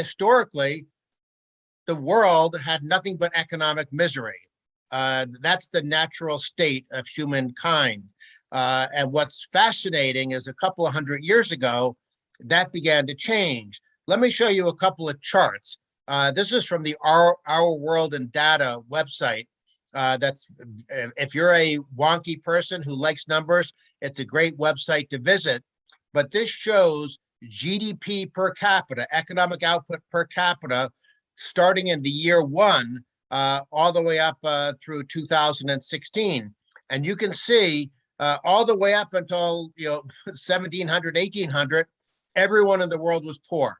Historically, the world had nothing but economic misery. That's the natural state of humankind. And what's fascinating is a couple of hundred years ago, that began to change. Let me show you a couple of charts. This is from the Our World in Data website. That's if you're a wonky person who likes numbers, it's a great website to visit. But this shows GDP per capita, economic output per capita, starting in the year one, all the way up through 2016. And you can see all the way up until 1700, 1800, everyone in the world was poor.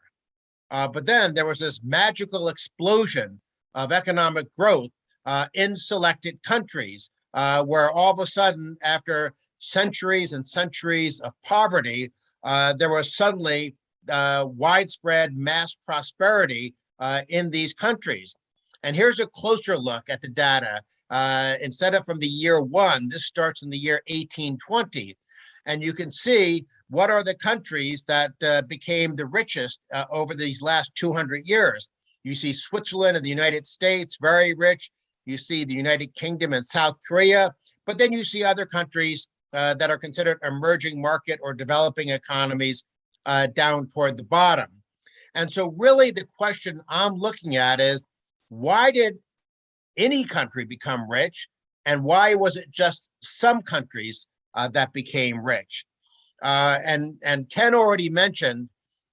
But then there was this magical explosion of economic growth in selected countries, where all of a sudden, after centuries and centuries of poverty, there was suddenly widespread mass prosperity in these countries. And here's a closer look at the data. Instead of from the year one, this starts in the year 1820. And you can see what are the countries that became the richest over these last 200 years. You see Switzerland and the United States, very rich. You see the United Kingdom and South Korea, but then you see other countries that are considered emerging market or developing economies down toward the bottom. And so really the question I'm looking at is, why did any country become rich, and why was it just some countries that became rich? And Ken already mentioned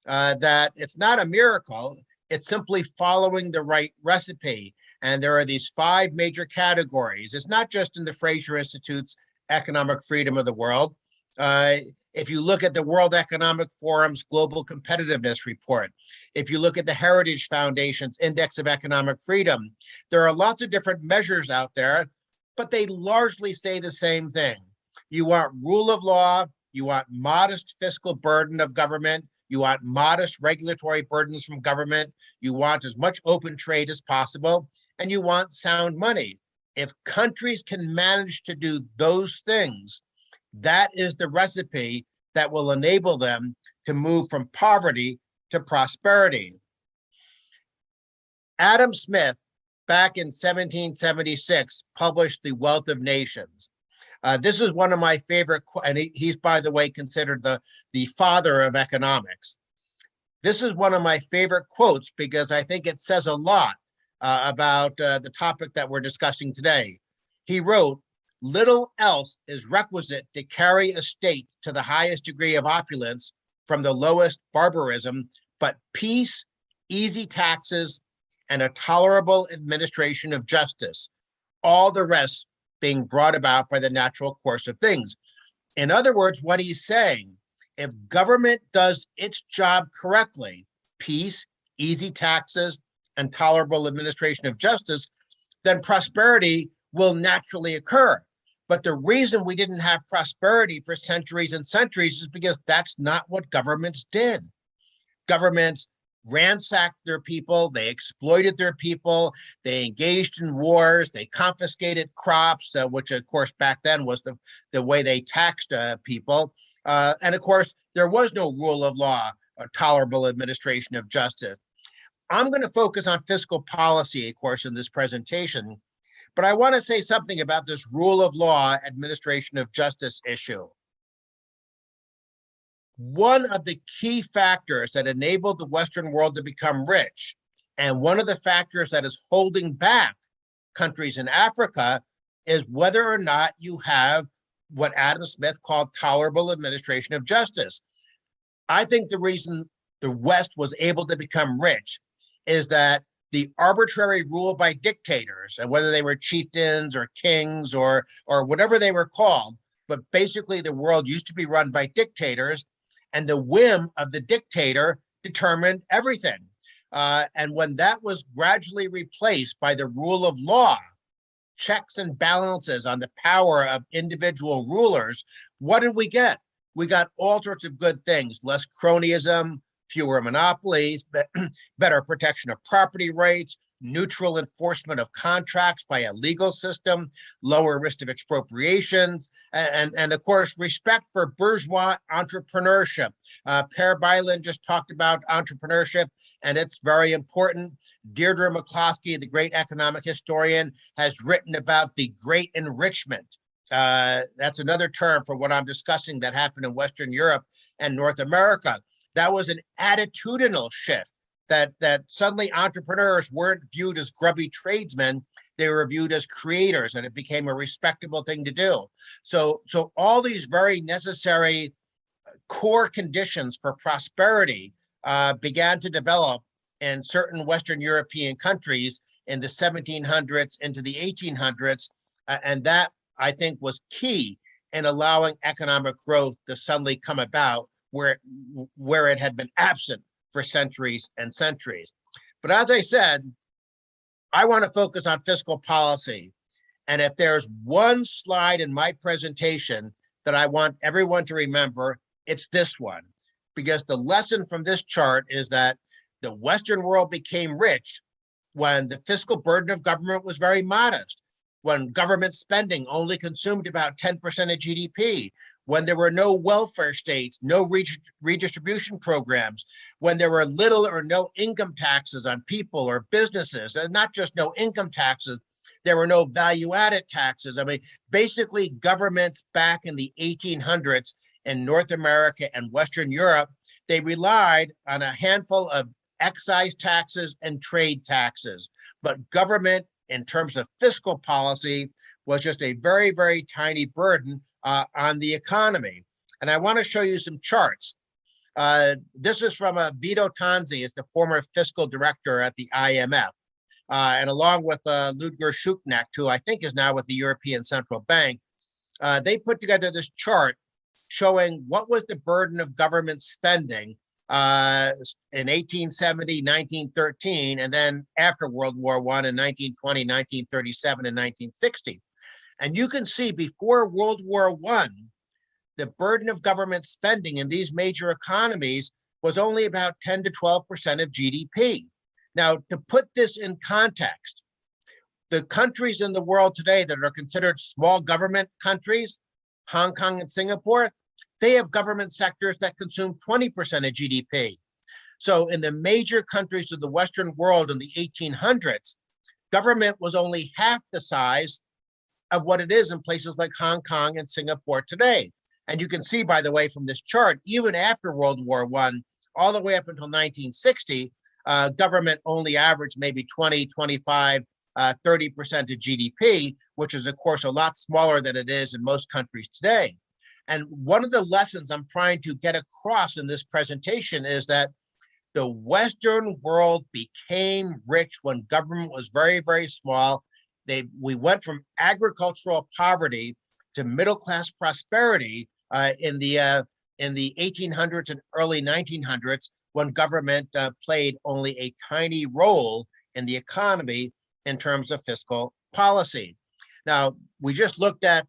that it's not a miracle, it's simply following the right recipe. And there are these 5 major categories. It's not just in the Fraser Institute's Economic Freedom of the World. If you look at the World Economic Forum's Global Competitiveness Report, if you look at the Heritage Foundation's Index of Economic Freedom, there are lots of different measures out there, but they largely say the same thing. You want rule of law, you want modest fiscal burden of government, you want modest regulatory burdens from government, you want as much open trade as possible, and you want sound money. If countries can manage to do those things, that is the recipe that will enable them to move from poverty to prosperity. Adam Smith, back in 1776, published The Wealth of Nations. This is one of my favorite, and he's, by the way, considered the father of economics. This is one of my favorite quotes because I think it says a lot about the topic that we're discussing today. He wrote, "Little else is requisite to carry a state to the highest degree of opulence from the lowest barbarism, but peace, easy taxes, and a tolerable administration of justice, all the rest being brought about by the natural course of things." In other words, what he's saying, if government does its job correctly, peace, easy taxes, and tolerable administration of justice, then prosperity will naturally occur. But the reason we didn't have prosperity for centuries and centuries is because that's not what governments did. Governments ransacked their people, they exploited their people, they engaged in wars, they confiscated crops, which of course back then was the way they taxed people. And of course, there was no rule of law or tolerable administration of justice. I'm going to focus on fiscal policy, of course, in this presentation, but I want to say something about this rule of law, administration of justice issue. One of the key factors that enabled the Western world to become rich, and one of the factors that is holding back countries in Africa, is whether or not you have what Adam Smith called tolerable administration of justice. I think the reason the West was able to become rich is that the arbitrary rule by dictators, and whether they were chieftains or kings or whatever they were called, but basically the world used to be run by dictators, and the whim of the dictator determined everything. And when that was gradually replaced by the rule of law, checks and balances on the power of individual rulers, what did we get? We got all sorts of good things: less cronyism, fewer monopolies, better protection of property rights, neutral enforcement of contracts by a legal system, lower risk of expropriations, and of course, respect for bourgeois entrepreneurship. Per Byland just talked about entrepreneurship, and it's very important. Deirdre McCloskey, the great economic historian, has written about the great enrichment. That's another term for what I'm discussing that happened in Western Europe and North America. That was an attitudinal shift. That suddenly entrepreneurs weren't viewed as grubby tradesmen, they were viewed as creators, and it became a respectable thing to do. So all these very necessary core conditions for prosperity began to develop in certain Western European countries in the 1700s into the 1800s, and that, I think, was key in allowing economic growth to suddenly come about where it had been absent for centuries and centuries. But as I said, I want to focus on fiscal policy. And if there's one slide in my presentation that I want everyone to remember, it's this one. Because the lesson from this chart is that the Western world became rich when the fiscal burden of government was very modest, when government spending only consumed about 10% of GDP, when there were no welfare states, no redistribution programs, when there were little or no income taxes on people or businesses, and not just no income taxes, there were no value-added taxes. I mean, basically governments back in the 1800s in North America and Western Europe, they relied on a handful of excise taxes and trade taxes. But government, in terms of fiscal policy, was just a very, very tiny burden on the economy. And I want to show you some charts. This is from Vito Tanzi, is the former fiscal director at the IMF. And along with Ludger Schuknecht, who I think is now with the European Central Bank, they put together this chart showing what was the burden of government spending in 1870, 1913, and then after World War I in 1920, 1937, and 1960. And you can see before World War I, the burden of government spending in these major economies was only about 10 to 12% of GDP. Now, to put this in context, the countries in the world today that are considered small government countries, Hong Kong and Singapore, they have government sectors that consume 20% of GDP. So in the major countries of the Western world in the 1800s, government was only half the size of what it is in places like Hong Kong and Singapore today. And you can see, by the way, from this chart, even after World War I, all the way up until 1960, government only averaged maybe 20, 25, 30% of GDP, which is, of course, a lot smaller than it is in most countries today. And one of the lessons I'm trying to get across in this presentation is that the Western world became rich when government was very, very small. We went from agricultural poverty to middle-class prosperity in the 1800s and early 1900s, when government played only a tiny role in the economy in terms of fiscal policy. Now, we just looked at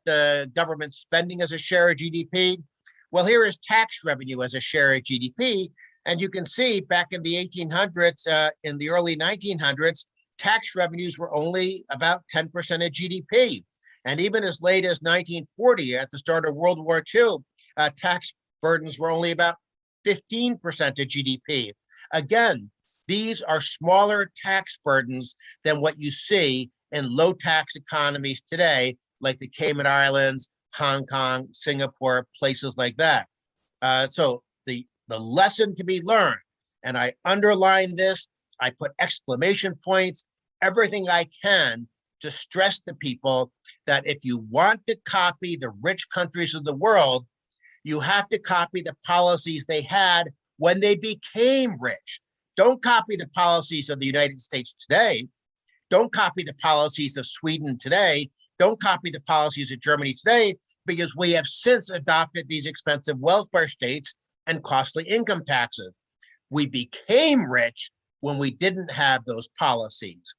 government spending as a share of GDP. Well, here is tax revenue as a share of GDP. And you can see back in the 1800s, in the early 1900s, tax revenues were only about 10% of GDP. And even as late as 1940, at the start of World War II, tax burdens were only about 15% of GDP. Again, these are smaller tax burdens than what you see in low tax economies today, like the Cayman Islands, Hong Kong, Singapore, places like that. So the lesson to be learned, and I underline this, I put exclamation points, everything I can to stress to people that if you want to copy the rich countries of the world, you have to copy the policies they had when they became rich. Don't copy the policies of the United States today. Don't copy the policies of Sweden today. Don't copy the policies of Germany today, because we have since adopted these expensive welfare states and costly income taxes. We became rich when we didn't have those policies.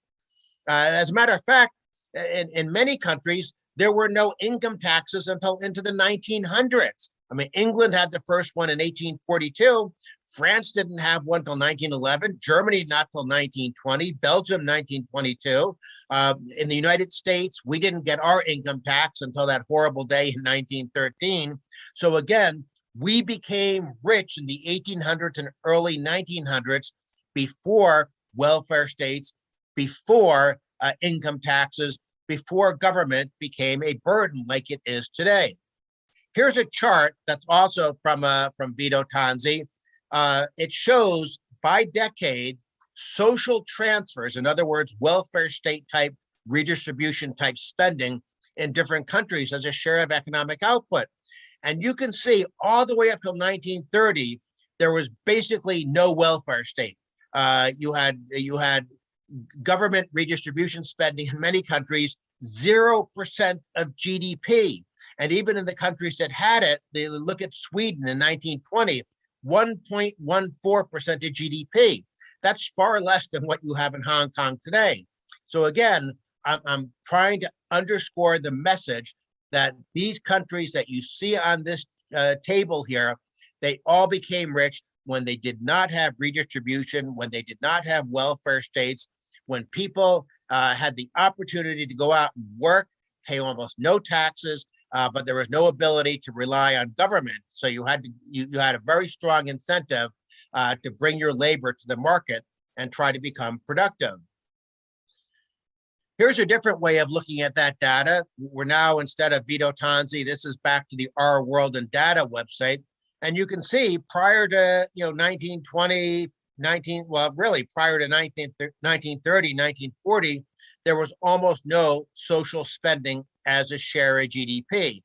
As a matter of fact, in many countries, there were no income taxes until into the 1900s. I mean, England had the first one in 1842. France didn't have one till 1911. Germany not till 1920. Belgium 1922. In the United States, we didn't get our income tax until that horrible day in 1913. So again, we became rich in the 1800s and early 1900s before welfare states, before income taxes, before government became a burden like it is today. Here's a chart that's also from Vito Tanzi. It shows by decade social transfers, in other words, welfare state type redistribution type spending in different countries as a share of economic output. And you can see all the way up till 1930, there was basically no welfare state. You had government redistribution spending in many countries, 0% of GDP. And even in the countries that had it, they look at Sweden in 1920, 1.14% of GDP. That's far less than what you have in Hong Kong today. So again, I'm trying to underscore the message that these countries that you see on this table here, they all became rich when they did not have redistribution, when they did not have welfare states, when people had the opportunity to go out and work, pay almost no taxes, but there was no ability to rely on government. So you had a very strong incentive to bring your labor to the market and try to become productive. Here's a different way of looking at that data. We're now, instead of Vito Tanzi, this is back to the Our World in Data website. And you can see prior to 1920, prior to 1930, 1940, there was almost no social spending as a share of GDP.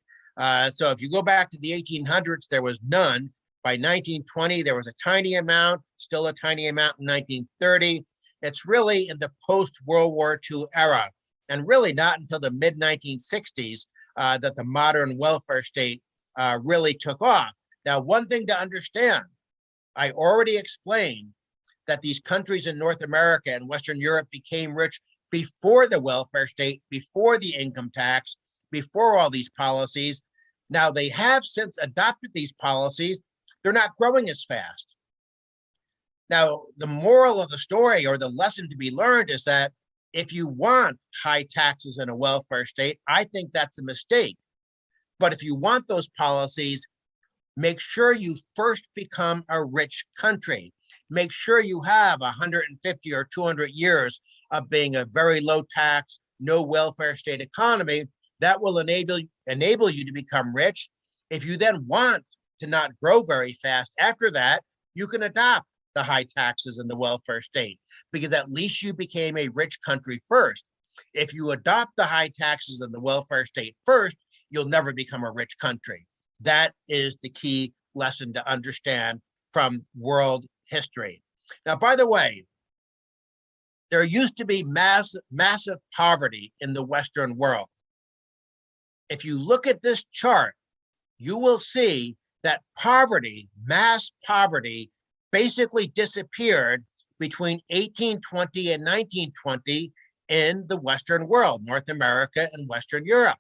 So if you go back to the 1800s, there was none. By 1920, there was a tiny amount, still a tiny amount in 1930. It's really in the post-World War II era, and really not until the mid-1960s that the modern welfare state really took off. Now, one thing to understand, I already explained that these countries in North America and Western Europe became rich before the welfare state, before the income tax, before all these policies. Now, they have since adopted these policies. They're not growing as fast. Now, the moral of the story, or the lesson to be learned, is that if you want high taxes in a welfare state, I think that's a mistake. But if you want those policies, make sure you first become a rich country. Make sure you have 150 or 200 years of being a very low tax, no welfare state economy. That will enable you to become rich. If you then want to not grow very fast after that, you can adopt the high taxes in the welfare state, because at least you became a rich country first. If you adopt the high taxes in the welfare state first, you'll never become a rich country. That is the key lesson to understand from world history. Now, by the way, there used to be massive poverty in the Western world. If you look at this chart, you will see that poverty, mass poverty, basically disappeared between 1820 and 1920 in the Western world, North America and Western Europe.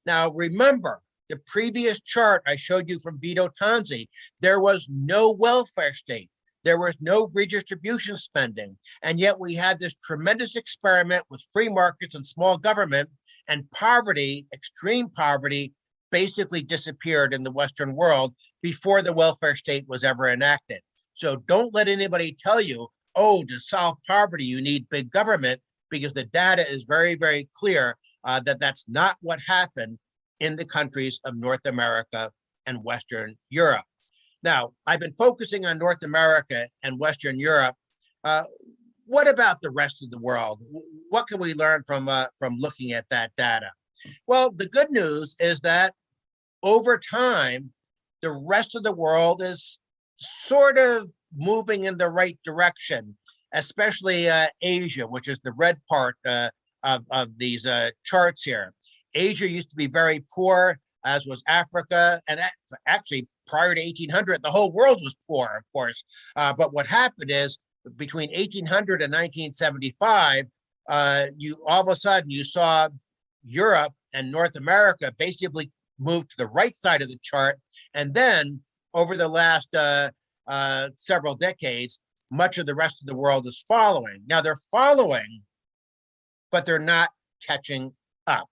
Now, remember, the previous chart I showed you from Vito Tanzi, there was no welfare state. There was no redistribution spending. And yet we had this tremendous experiment with free markets and small government, and poverty, extreme poverty, basically disappeared in the Western world before the welfare state was ever enacted. So don't let anybody tell you, oh, to solve poverty, you need big government, because the data is very, very clear that that's not what happened in the countries of North America and Western Europe. Now, I've been focusing on North America and Western Europe. What about the rest of the world? What can we learn from looking at that data? Well, the good news is that over time, the rest of the world is sort of moving in the right direction, especially Asia, which is the red part of these charts here. Asia used to be very poor, as was Africa, and actually prior to 1800, the whole world was poor, of course. But what happened is between 1800 and 1975, all of a sudden you saw Europe and North America basically moved to the right side of the chart. And then over the last several decades, much of the rest of the world is following. Now they're following, but they're not catching up.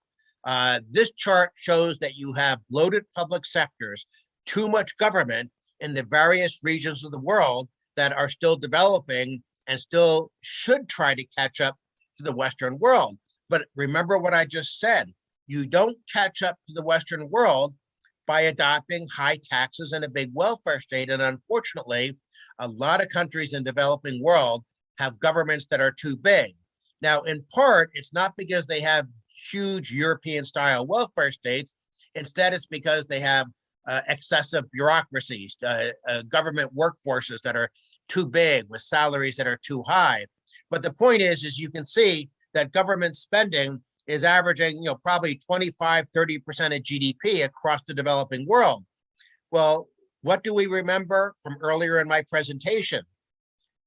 This chart shows that you have bloated public sectors, too much government in the various regions of the world that are still developing and still should try to catch up to the Western world. But remember what I just said. You don't catch up to the Western world by adopting high taxes and a big welfare state. And unfortunately, a lot of countries in the developing world have governments that are too big. Now, in part, it's not because they have huge European-style welfare states. Instead, it's because they have excessive bureaucracies, government workforces that are too big with salaries that are too high. But the point is you can see that government spending is averaging, probably 25, 30% of GDP across the developing world. Well, what do we remember from earlier in my presentation?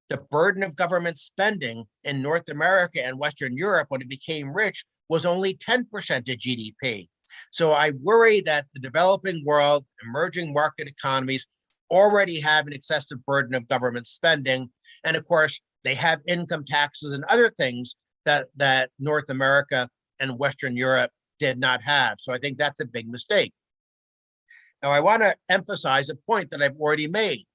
The burden of government spending in North America and Western Europe when it became rich was only 10% of GDP. So I worry that the developing world, emerging market economies already have an excessive burden of government spending. And of course, they have income taxes and other things that North America and Western Europe did not have. So I think that's a big mistake. Now, I want to emphasize a point that I've already made.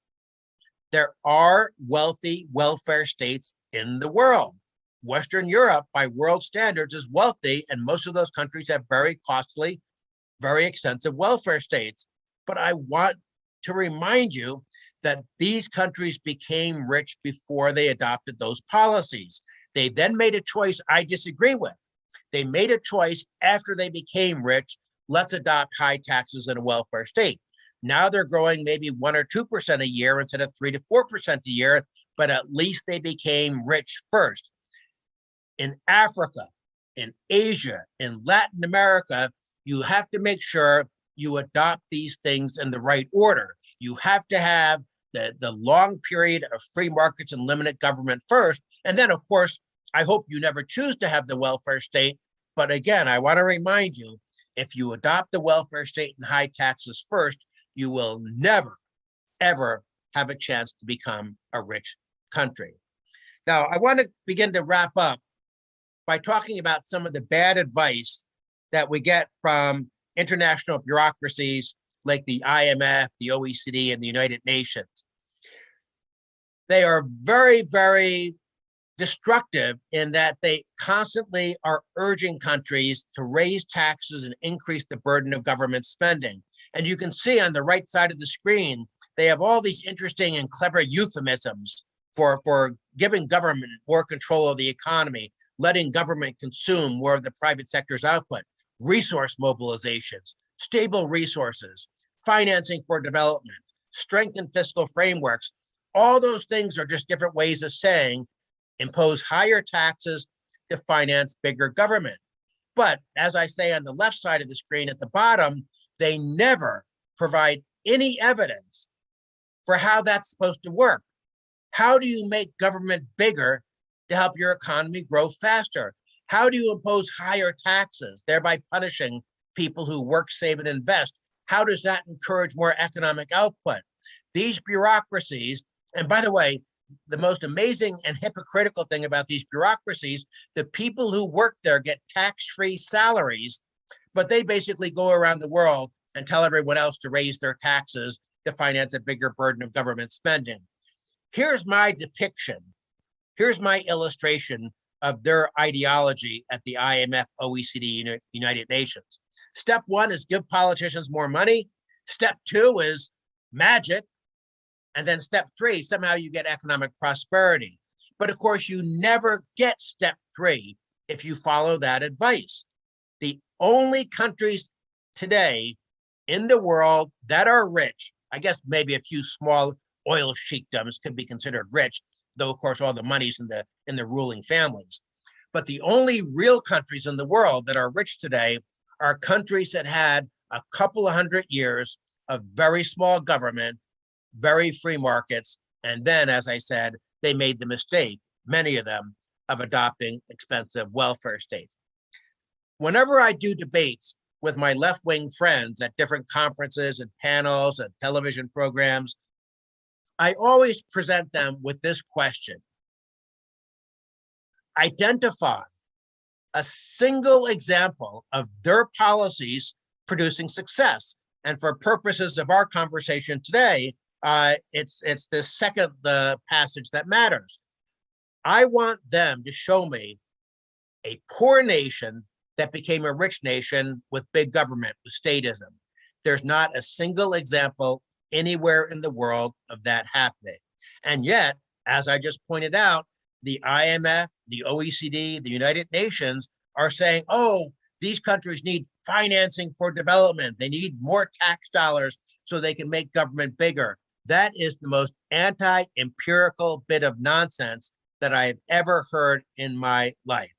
There are wealthy welfare states in the world. Western Europe, by world standards, is wealthy, and most of those countries have very costly, very extensive welfare states. But I want to remind you that these countries became rich before they adopted those policies. They then made a choice I disagree with. They made a choice after they became rich, let's adopt high taxes in a welfare state. Now they're growing maybe 1 or 2% a year instead of 3 to 4% a year, but at least they became rich first. In Africa, in Asia, in Latin America, you have to make sure you adopt these things in the right order. You have to have the long period of free markets and limited government first. And then, of course, I hope you never choose to have the welfare state. But again, I want to remind you, if you adopt the welfare state and high taxes first, you will never, ever have a chance to become a rich country. Now, I want to begin to wrap up by talking about some of the bad advice that we get from international bureaucracies like the IMF, the OECD, and the United Nations. They are very, very destructive in that they constantly are urging countries to raise taxes and increase the burden of government spending. And you can see on the right side of the screen, they have all these interesting and clever euphemisms for giving government more control of the economy, letting government consume more of the private sector's output, resource mobilizations, stable resources, financing for development, strengthened fiscal frameworks. All those things are just different ways of saying impose higher taxes to finance bigger government. But as I say on the left side of the screen at the bottom, they never provide any evidence for how that's supposed to work. How do you make government bigger to help your economy grow faster? How do you impose higher taxes, thereby punishing people who work, save, and invest? How does that encourage more economic output? These bureaucracies, and by the way, the most amazing and hypocritical thing about these bureaucracies, the people who work there get tax-free salaries, but they basically go around the world and tell everyone else to raise their taxes to finance a bigger burden of government spending. Here's my depiction. Here's my illustration of their ideology at the IMF, OECD, United Nations. Step one is give politicians more money. Step two is magic. And then step three, somehow you get economic prosperity. But of course, you never get step three if you follow that advice. The only countries today in the world that are rich, I guess maybe a few small oil sheikdoms could be considered rich, though of course all the money's in the ruling families. But the only real countries in the world that are rich today are countries that had a couple of 100 years of very small government, very free markets, and then, as I said, they made the mistake, many of them, of adopting expensive welfare states. Whenever I do debates, with my left-wing friends at different conferences and panels and television programs, I always present them with this question. Identify a single example of their policies producing success. And for purposes of our conversation today, it's the second passage that matters. I want them to show me a poor nation that became a rich nation with big government, with statism. There's not a single example anywhere in the world of that happening. And yet, as I just pointed out, the IMF, the OECD, the United Nations are saying, oh, these countries need financing for development. They need more tax dollars so they can make government bigger. That is the most anti-empirical bit of nonsense that I have ever heard in my life.